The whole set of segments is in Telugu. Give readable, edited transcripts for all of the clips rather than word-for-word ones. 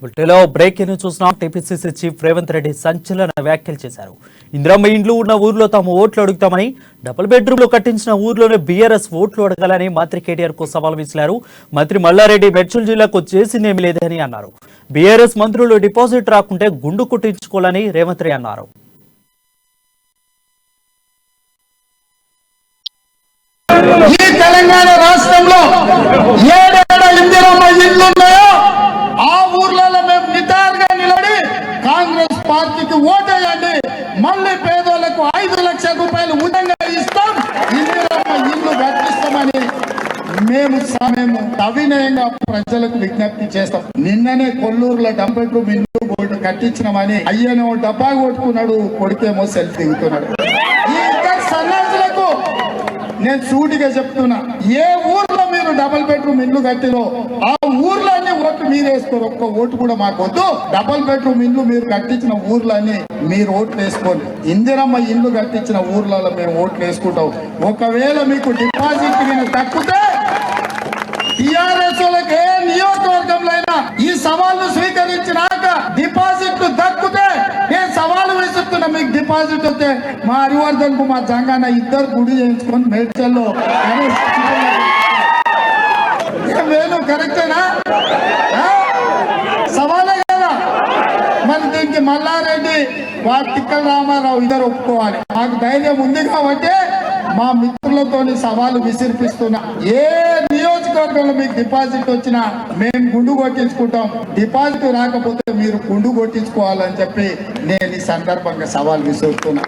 బుల్టెలో బ్రేక్ ని చూసినాం. టీపీసీసీ చీఫ్ రేవంత్ రెడ్డి సంచలన వ్యాఖ్యలు చేశారు. ఇందిరమ్మ ఇండ్లు ఉన్న ఊర్లో తాము ఓట్లు అడుగుతామని, డబుల్ బెడ్రూమ్లు కట్టించిన ఊర్లోనే బీఆర్ఎస్ ఓట్లు అడగాలని మంత్రి కేటీఆర్ కు సవాల్ విసిరారు. మంత్రి మల్లారెడ్డి మేడ్చల్ జిల్లాకు చేసిందేమీ లేదని అన్నారు. బీఆర్ఎస్ మంత్రులు డిపాజిట్ రాకుంటే గుండు కుట్టించుకోవాలని రేవంత్ రెడ్డి అన్నారు. ఈ తెలంగాణ రాష్ట్రంలో ఏడేడ ఇందిరమ్మ ఇల్లు ఉన్నాయో ఆ ఊర్లలో మేము నిటారుగా నిలబడి కాంగ్రెస్ పార్టీకి ఓటేయండి, మళ్ళీ పేదోళ్లకు 5 లక్షల రూపాయలు ఉచితంగా ఇస్తాం, ఇందిరమ్మ ఇల్లు కట్టిస్తామని మేము అవినయంగా ప్రజలకు విజ్ఞప్తి చేస్తాం. నిన్ననే కొల్లూరులో డబ్బెట్లు ఇల్లు కట్టించినామని అయ్యనో డబ్బా కొట్టుకున్నాడు, కొడుకేమో సెల్ఫీ దిగుతున్నాడు. ఈ ఇద్దరు సన్నాసులకు నేను సూటిగా చెప్తున్నా, ఏ ఊర్లో మీరు డబుల్ బెడ్రూమ్ ఇల్లు కట్టిరో ఆ ఊర్లన్నీ ఓట్లు మీరు వేసుకోరు. ఒక్క ఓటు కూడా మాకు వద్దు. డబుల్ బెడ్రూమ్ ఇల్లు మీరు కట్టించిన ఊర్లన్నీ మీరు ఓట్లు వేసుకోండి. ఇందిరమ్మ ఇల్లు కట్టించిన ఊర్లలో మేము ఓట్లు వేసుకుంటాం. ఒకవేళ మీకు డిపాజిట్ తక్కుతే టిఆర్ఎస్ వాళ్ళకి ఏ నియోజకవర్గంలో అయినా ఈ సవాళ్లు స్వీకరించినాక డిపాజిట్ దక్కుతే నేను సవాలు విసురుతున్నా, మీకు డిపాజిట్ వస్తే మా హరివర్ధన్ కు మా జంగాన ఇద్దరు గుడి చేయించుకొని మేడ్చల్లో వేణు కరెక్టేనా? సవాలే కదా. మరి దీనికి మల్లారెడ్డి తిక్కల రామారావు ఇద్దరు ఒప్పుకోవాలి. మాకు ధైర్యం ఉంది కాబట్టి మా మిత్రులతోని సవాలు విసిరిపిస్తున్నా. ఏ నియోజకవర్గంలో మీకు డిపాజిట్ వచ్చినా మేము గుండు కొట్టించుకుంటాం, డిపాజిట్ రాకపోతే మీరు గుండు కొట్టించుకోవాలని చెప్పి నేను ఈ సందర్భంగా సవాల్ విసురుతున్నా.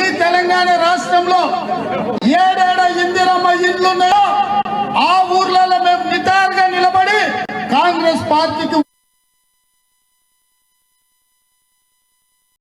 ఈ తెలంగాణ రాష్ట్రంలో ఏడేడ ఇందిరమ్మ ఇల్లున్నాయో ఆ ఊర్లలో మేము నిటారుగా నిలబడి కాంగ్రెస్ పార్టీకి